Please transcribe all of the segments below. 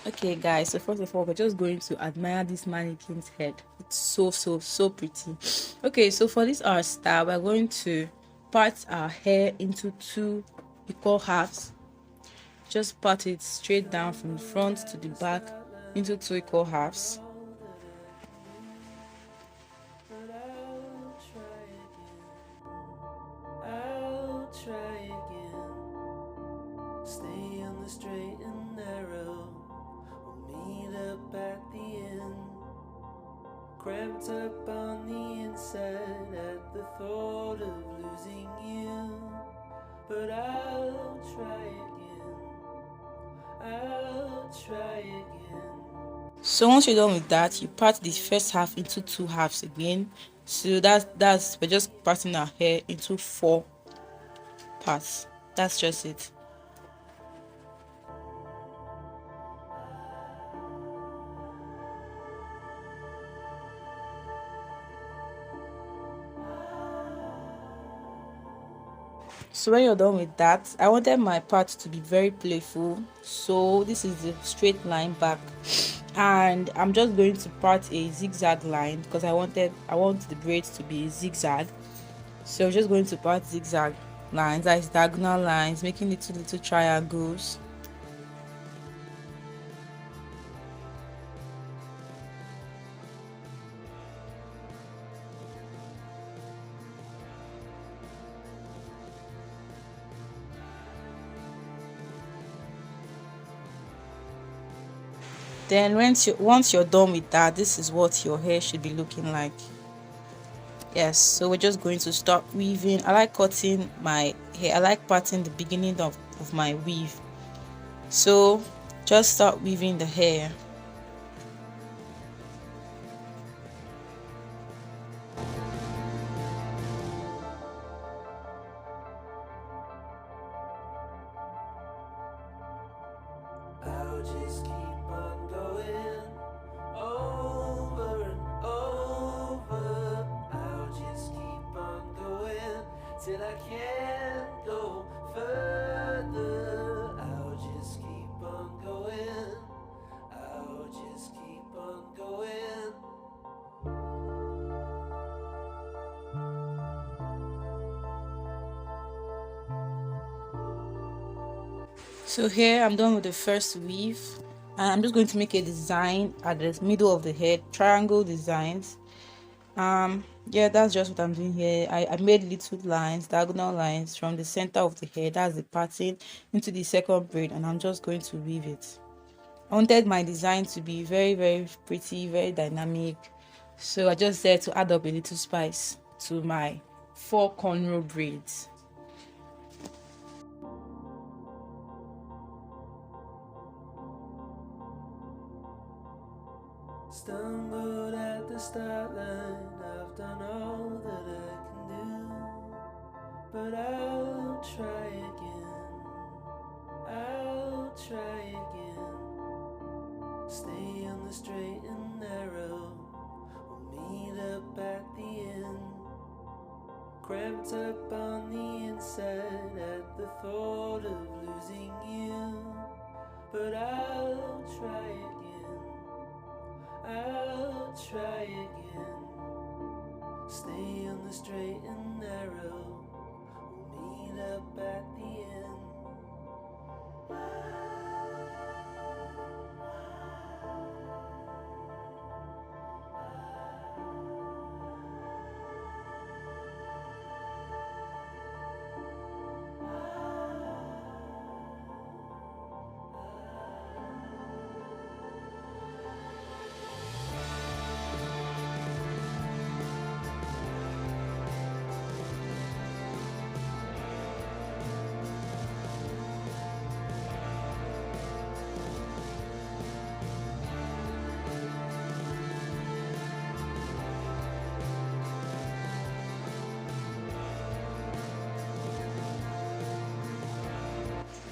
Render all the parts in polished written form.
Okay guys, so first of all, we're just going to admire this mannequin's head. It's so pretty. Okay, so for this our style, we're going to part our hair into two equal halves. Just part it straight down from the front to the back into two equal halves. Stay on the straight and narrow. We'll meet up at the end. Cramped up on the inside at the thought of losing you. But I'll try again. I'll try again. So once you're done with that, you part the first half into two halves again. So that's we're just parting our hair into four parts. That's just it. So when you're done with that, I wanted my part to be very playful, so this is the straight line back, and I'm just going to part a zigzag line because I want the braids to be zigzag. So just going to part zigzag lines, that is diagonal lines, making little triangles. Then once you're done with that, this is what your hair should be looking like. Yes, so we're just going to start weaving. I like cutting my hair. I like parting the beginning of my weave. So just start weaving the hair. I'll just keep on going over and over. I'll just keep on going till I can't go further. I'll just keep on going. I'll just keep on going. So here I'm done with the first weave, and I'm just going to make a design at the middle of the head, triangle designs. Yeah, that's just what I'm doing here. I made little lines, diagonal lines from the center of the head, that's the pattern, into the second braid, and I'm just going to weave it. I wanted my design to be very pretty, very dynamic, so I just said to add up a little spice to my 4 cornrow braids. Stumbled at the start line, I've done all that I can do, but I'll try again, I'll try again. Stay on the straight and narrow, we'll meet up at the end. Cramped up on the inside at the thought of losing you, but I'll try again. I'll try again. Stay on the straight and narrow. We'll meet up at the end.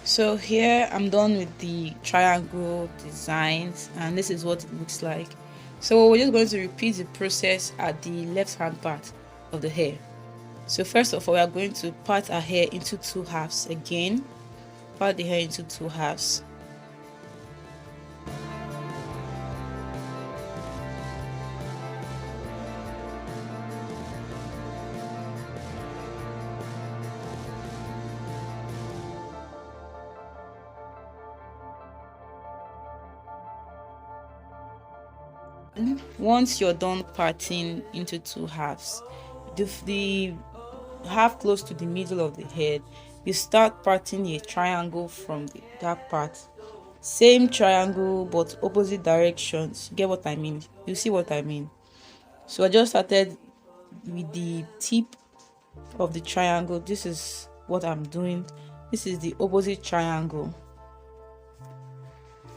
So here I'm done with the triangle designs, and this is what it looks like. So we're just going to repeat the process at the left hand part of the hair. So first of all, we are going to part our hair into two halves again. Part the hair into two halves. Once you're done parting into two halves, the half close to the middle of the head, you start parting a triangle from that part. Same triangle but opposite directions. You get what I mean? You see what I mean? So I just started with the tip of the triangle. This is what I'm doing. This is the opposite triangle,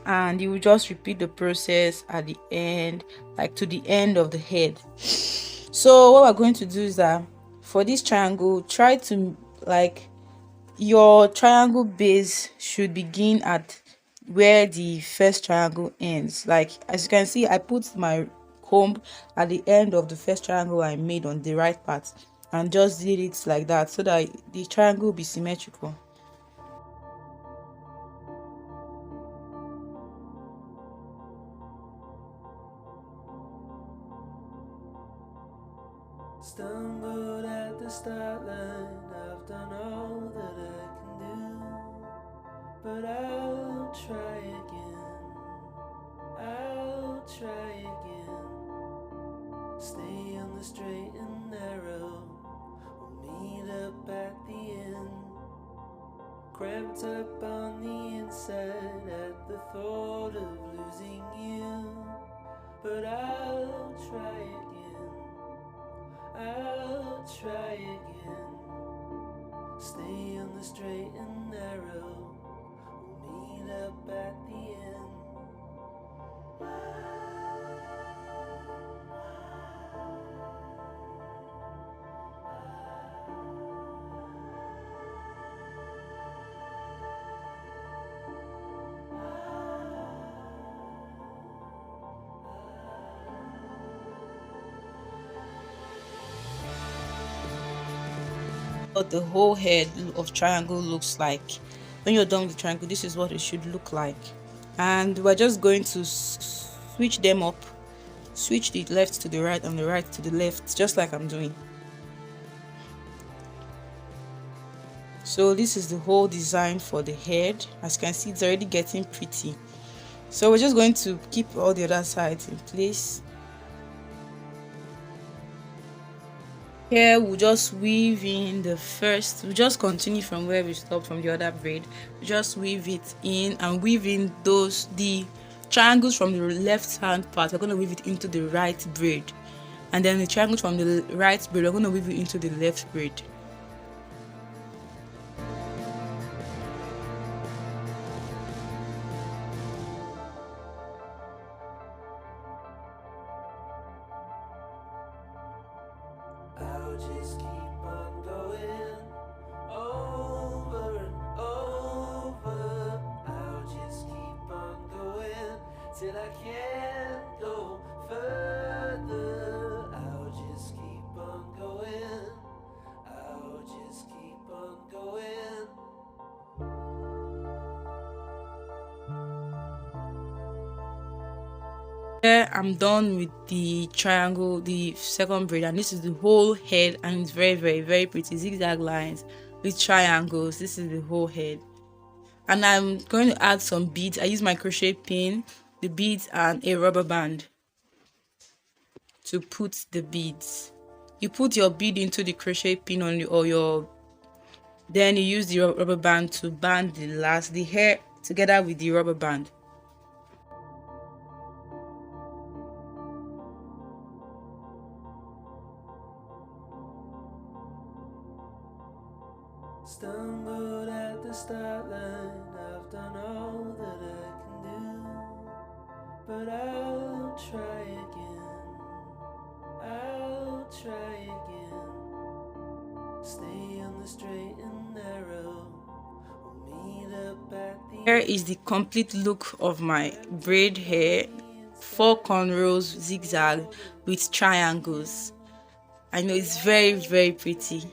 and you will just repeat the process at the end, like to the end of the head. So what we're going to do is that for this triangle, try to, like, your triangle base should begin at where the first triangle ends. Like, as you can see, I put my comb at the end of the first triangle I made on the right part, and just did it like that so that the triangle will be symmetrical. Stumbled at the start line, I've done all that I can do, but I'll try again, I'll try again. Stay on the straight and narrow, we'll meet up at the end. Cramped up on the inside at the thought of losing you, but I'll try again, I'll try again. Stay on the straight and narrow, we'll meet up at the end. What the whole head of triangle looks like. When you're done with the triangle, this is what it should look like. And we're just going to switch them up, switch the left to the right and the right to the left, just like I'm doing. So this is the whole design for the head. As you can see, it's already getting pretty. So we're just going to keep all the other sides in place. Here we'll just weave in the first, we'll just continue from where we stopped from the other braid. We'll just weave it in and weave in the triangles from the left hand part. We're going to weave it into the right braid, and then the triangles from the right braid, we're going to weave it into the left braid. I'll just keep on going over and over. I'll just keep on going till I can't go further. I'll just keep on going. I'll just keep on going. Here I'm done with the triangle, the second braid, and this is the whole head, and it's very, very, very pretty. Zigzag lines with triangles. This is the whole head. And I'm going to add some beads. I use my crochet pin, the beads, and a rubber band to put the beads. You put your bead into the crochet pin on then you use the rubber band to band the hair together with the rubber band. Stumbled at the start line, I've done all that I can do, but I'll try again, I'll try again. Stay on the straight and narrow, we'll meet up at the Here is the complete look of my braid hair. 4 cornrows zigzag with triangles. I know it's very, very pretty.